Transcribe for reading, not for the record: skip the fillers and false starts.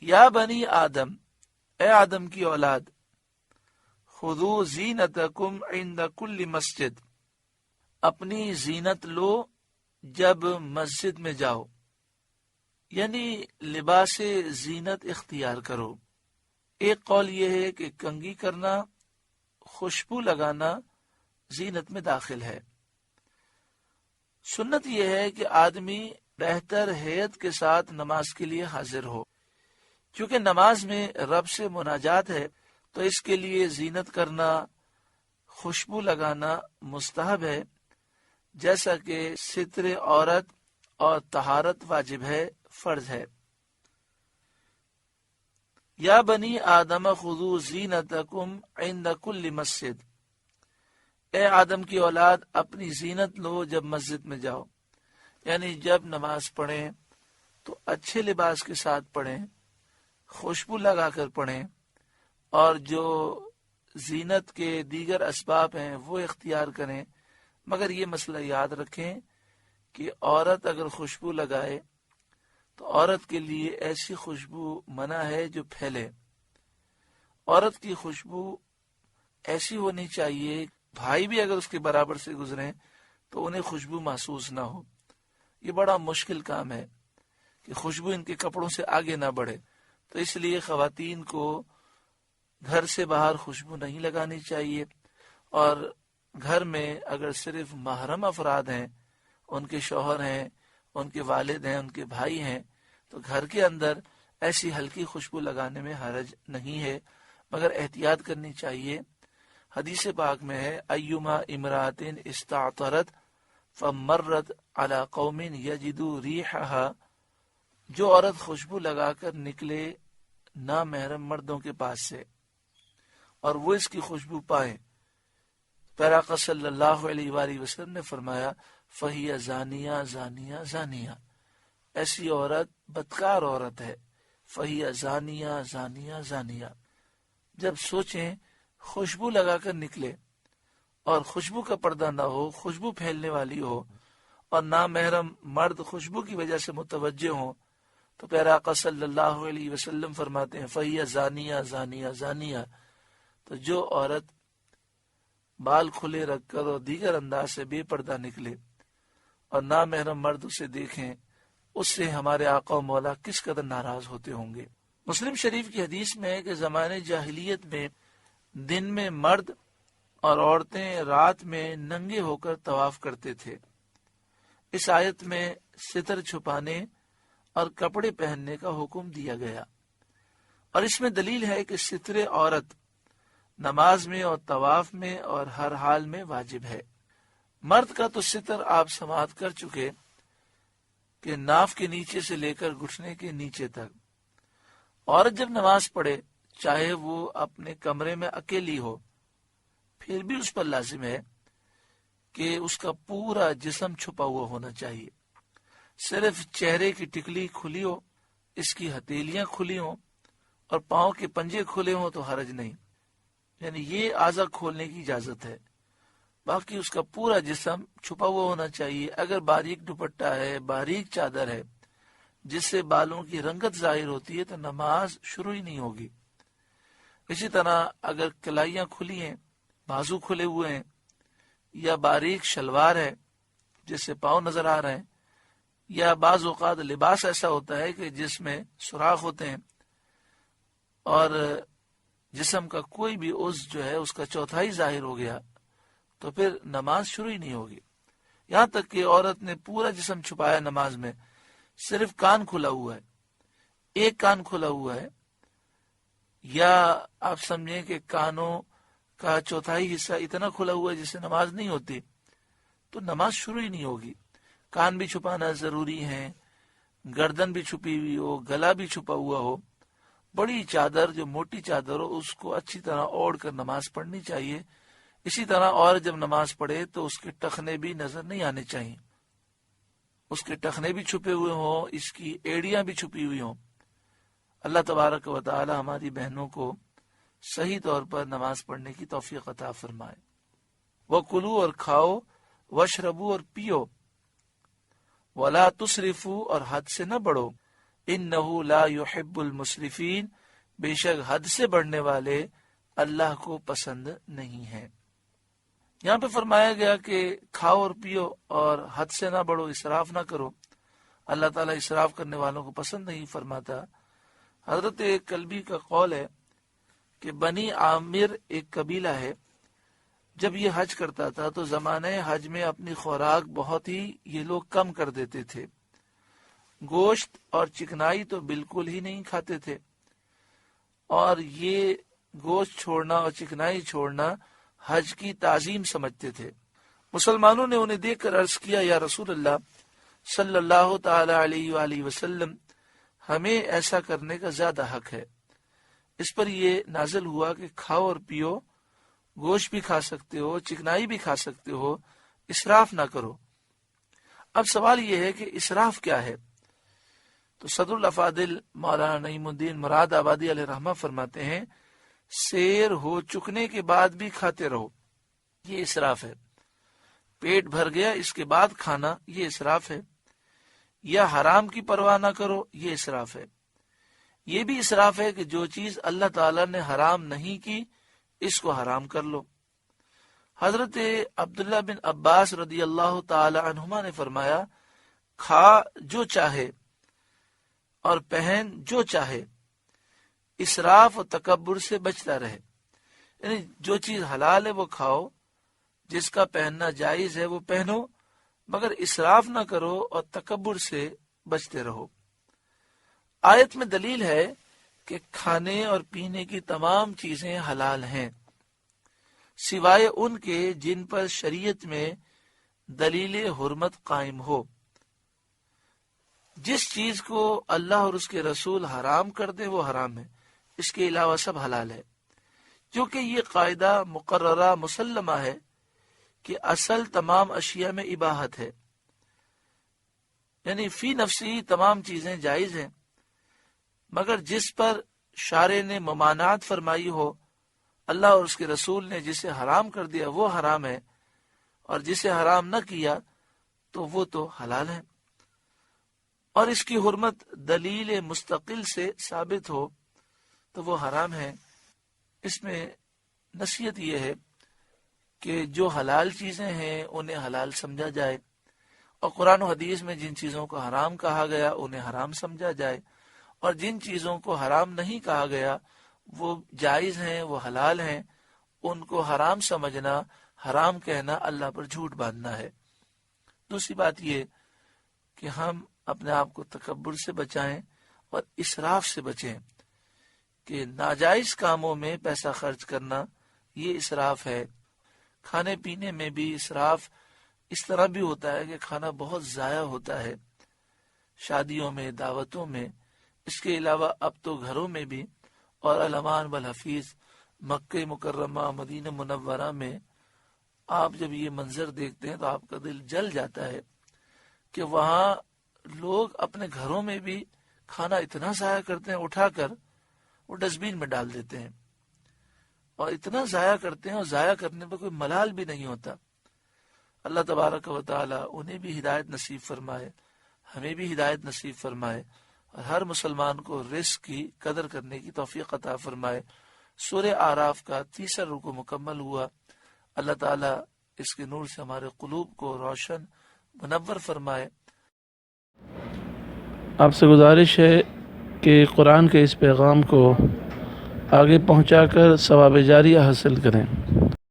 یا بنی آدم، اے آدم کی اولاد، خذو زینتکم عند کل مسجد، اپنی زینت لو جب مسجد میں جاؤ، یعنی لباس زینت اختیار کرو۔ ایک قول یہ ہے کہ کنگھی کرنا، خوشبو لگانا زینت میں داخل ہے۔ سنت یہ ہے کہ آدمی بہتر ہیئت کے ساتھ نماز کے لیے حاضر ہو، کیونکہ نماز میں رب سے مناجات ہے، تو اس کے لیے زینت کرنا، خوشبو لگانا مستحب ہے، جیسا کہ ستر عورت اور طہارت واجب ہے، فرض ہے۔ یا بنی آدم خذو زینتکم عند کل مسجد، اے آدم کی اولاد اپنی زینت لو جب مسجد میں جاؤ، یعنی جب نماز پڑھیں تو اچھے لباس کے ساتھ پڑھیں، خوشبو لگا کر پڑھیں، اور جو زینت کے دیگر اسباب ہیں وہ اختیار کریں، مگر یہ مسئلہ یاد رکھیں کہ عورت اگر خوشبو لگائے تو عورت کے لیے ایسی خوشبو منع ہے جو پھیلے۔ عورت کی خوشبو ایسی ہونی چاہیے بھائی بھی اگر اس کے برابر سے گزریں تو انہیں خوشبو محسوس نہ ہو۔ یہ بڑا مشکل کام ہے کہ خوشبو ان کے کپڑوں سے آگے نہ بڑھے، تو اس لیے خواتین کو گھر سے باہر خوشبو نہیں لگانی چاہیے، اور گھر میں اگر صرف محرم افراد ہیں، ان کے شوہر ہیں، ان کے والد ہیں، ان کے بھائی ہیں، تو گھر کے اندر ایسی ہلکی خوشبو لگانے میں حرج نہیں ہے، مگر احتیاط کرنی چاہیے۔ حدیث پاک میں ہے ایما امرأۃ استعطرت فمرت علی قوم یجدوا ریحھا، جو عورت خوشبو لگا کر نکلے نامحرم مردوں کے پاس سے اور وہ اس کی خوشبو پائیں، پیارا آقا صلی اللہ علیہ وآلہ وسلم نے فرمایا فہی زانیہ زانیہ زانیہ، ایسی عورت بدکار عورت ہے، فہی زانیہ زانیہ زانیہ۔ جب سوچیں خوشبو لگا کر نکلے اور خوشبو کا پردہ نہ ہو، خوشبو پھیلنے والی ہو، اور نامحرم مرد خوشبو کی وجہ سے متوجہ ہوں، تو پیارا آقا صلی اللہ علیہ وسلم فرماتے ہیں فہی زانیہ زانیہ زانیہ۔ تو جو عورت بال کھلے رکھ کر اور دیگر انداز سے بے پردہ نکلے اور نامحرم مرد اسے دیکھیں، اس سے ہمارے آقا و مولا کس قدر ناراض ہوتے ہوں گے۔ مسلم شریف کی حدیث میں ہے کہ زمانے جاہلیت میں دن میں مرد اور عورتیں رات میں ننگے ہو کر طواف کرتے تھے۔ اس آیت میں ستر چھپانے اور کپڑے پہننے کا حکم دیا گیا، اور اس میں دلیل ہے کہ ستر عورت نماز میں اور طواف میں اور ہر حال میں واجب ہے۔ مرد کا تو ستر آپ سماعت کر چکے کہ ناف کے نیچے سے لے کر گھٹنے کے نیچے تک۔ عورت جب نماز پڑھے، چاہے وہ اپنے کمرے میں اکیلی ہو، پھر بھی اس پر لازم ہے کہ اس کا پورا جسم چھپا ہوا ہونا چاہیے، صرف چہرے کی ٹکلی کھلی ہو، اس کی ہتھیلیاں کھلی ہوں اور پاؤں کے پنجے کھلے ہوں تو حرج نہیں، یعنی یہ اعضاء کھولنے کی اجازت ہے، باقی اس کا پورا جسم چھپا ہوا ہونا چاہیے۔ اگر باریک دوپٹہ ہے، باریک چادر ہے جس سے بالوں کی رنگت ظاہر ہوتی ہے تو نماز شروع ہی نہیں ہوگی۔ اسی طرح اگر کلائیاں کھلی ہیں، بازو کھلے ہوئے ہیں، یا باریک شلوار ہے جس سے پاؤں نظر آ رہے ہیں، یا بعض اوقات لباس ایسا ہوتا ہے کہ جس میں سوراخ ہوتے ہیں اور جسم کا کوئی بھی عضو جو ہے اس کا چوتھائی ظاہر ہو گیا، تو پھر نماز شروع ہی نہیں ہوگی۔ یہاں تک کہ عورت نے پورا جسم چھپایا نماز میں، صرف کان کھلا ہوا ہے، ایک کان کھلا ہوا ہے، یا آپ سمجھیں کہ کانوں کا چوتھائی حصہ اتنا کھلا ہوا ہے جس سے نماز نہیں ہوتی، تو نماز شروع ہی نہیں ہوگی۔ کان بھی چھپانا ضروری ہے، گردن بھی چھپی ہوئی ہو، گلا بھی چھپا ہوا ہو، بڑی چادر جو موٹی چادر ہو اس کو اچھی طرح اوڑھ کر نماز پڑھنی چاہیے۔ اسی طرح اور جب نماز پڑھے تو اس کے ٹخنے بھی نظر نہیں آنے چاہیے، اس کے ٹخنے بھی چھپے ہوئے ہوں، اس کی ایڑیاں بھی چھپی ہوئی ہوں۔ اللہ تبارک و تعالی ہماری بہنوں کو صحیح طور پر نماز پڑھنے کی توفیق عطا فرمائے۔ وَكُلُوا اور کھاؤ، وَاشْرَبُوا اور پیو، وَلَا تُسْرِفُوا اور حد سے نہ بڑھو، انہ لا یحب المسرفین، بے شک حد سے بڑھنے والے اللہ کو پسند نہیں ہیں۔ یہاں پہ فرمایا گیا کہ کھاؤ اور پیو اور حد سے نہ بڑھو، اسراف نہ کرو۔ اللہ تعالیٰ اسراف کرنے والوں کو پسند نہیں فرماتا۔ حضرت کلبی کا قول ہے کہ بنی عامر ایک قبیلہ ہے، جب یہ حج کرتا تھا تو زمانہ حج میں اپنی خوراک بہت ہی یہ لوگ کم کر دیتے تھے، گوشت اور چکنائی تو بالکل ہی نہیں کھاتے تھے، اور یہ گوشت چھوڑنا اور چکنائی چھوڑنا حج کی تعظیم سمجھتے تھے۔ مسلمانوں نے انہیں دیکھ کر عرض کیا، یا رسول اللہ صلی اللہ تعالی علیہ وآلہ وسلم، ہمیں ایسا کرنے کا زیادہ حق ہے۔ اس پر یہ نازل ہوا کہ کھاؤ اور پیو، گوشت بھی کھا سکتے ہو، چکنائی بھی کھا سکتے ہو، اسراف نہ کرو۔ اب سوال یہ ہے کہ اسراف کیا ہے؟ تو صدر الافاضل مولانا نعیم الدین مراد آبادی علیہ رحمہ فرماتے ہیں، سیر ہو چکنے کے بعد بھی کھاتے رہو، یہ اسراف ہے۔ پیٹ بھر گیا اس کے بعد کھانا، یہ اسراف ہے۔ یا حرام کی پرواہ نہ کرو، یہ اسراف ہے۔ یہ بھی اسراف ہے کہ جو چیز اللہ تعالیٰ نے حرام نہیں کی اس کو حرام کر لو۔ حضرت عبداللہ بن عباس رضی اللہ تعالی عنہما نے فرمایا، کھا جو چاہے اور پہن جو چاہے، اسراف و تکبر سے بچتا رہے۔ یعنی جو چیز حلال ہے وہ کھاؤ، جس کا پہننا جائز ہے وہ پہنو، مگر اسراف نہ کرو اور تکبر سے بچتے رہو۔ آیت میں دلیل ہے کہ کھانے اور پینے کی تمام چیزیں حلال ہیں، سوائے ان کے جن پر شریعت میں دلیل حرمت قائم ہو۔ جس چیز کو اللہ اور اس کے رسول حرام کر دے وہ حرام ہے، اس کے علاوہ سب حلال ہے۔ کیونکہ یہ قاعدہ مقررہ مسلمہ ہے کہ اصل تمام اشیاء میں اباحت ہے، یعنی فی نفسی تمام چیزیں جائز ہیں، مگر جس پر شارع نے ممانعت فرمائی ہو، اللہ اور اس کے رسول نے جسے حرام کر دیا وہ حرام ہے، اور جسے حرام نہ کیا تو وہ تو حلال ہے، اور اس کی حرمت دلیل مستقل سے ثابت ہو تو وہ حرام ہے۔ اس میں نصیحت یہ ہے کہ جو حلال چیزیں ہیں انہیں حلال سمجھا جائے، اور قرآن و حدیث میں جن چیزوں کو حرام کہا گیا انہیں حرام سمجھا جائے، اور جن چیزوں کو حرام نہیں کہا گیا وہ جائز ہیں، وہ حلال ہیں، ان کو حرام سمجھنا، حرام کہنا اللہ پر جھوٹ باندھنا ہے۔ دوسری بات یہ کہ ہم اپنے آپ کو تکبر سے بچائیں اور اسراف سے بچیں، کہ ناجائز کاموں میں پیسہ خرچ کرنا یہ اسراف ہے۔ کھانے پینے میں بھی اسراف اس طرح بھی ہوتا ہے کہ کھانا بہت ضائع ہوتا ہے، شادیوں میں، دعوتوں میں، اس کے علاوہ اب تو گھروں میں بھی، اور الامان والحفیظ مکہ مکرمہ مدینہ منورہ میں آپ جب یہ منظر دیکھتے ہیں تو آپ کا دل جل جاتا ہے کہ وہاں لوگ اپنے گھروں میں بھی کھانا اتنا ضائع کرتے ہیں، اٹھا کر وہ ڈسٹبین میں ڈال دیتے ہیں، اور اتنا ضائع کرتے ہیں، اور ضائع کرنے پہ کوئی ملال بھی نہیں ہوتا۔ اللہ تبارک و تعالی انہیں بھی ہدایت نصیب فرمائے، ہمیں بھی ہدایت نصیب فرمائے، اور ہر مسلمان کو رزق کی قدر کرنے کی توفیق عطا فرمائے۔ سورہ اعراف کا 3 رکوع مکمل ہوا۔ اللہ تعالیٰ اس کے نور سے ہمارے قلوب کو روشن منور فرمائے۔ آپ سے گزارش ہے کہ قرآن کے اس پیغام کو آگے پہنچا کر ثواب جاریہ حاصل کریں۔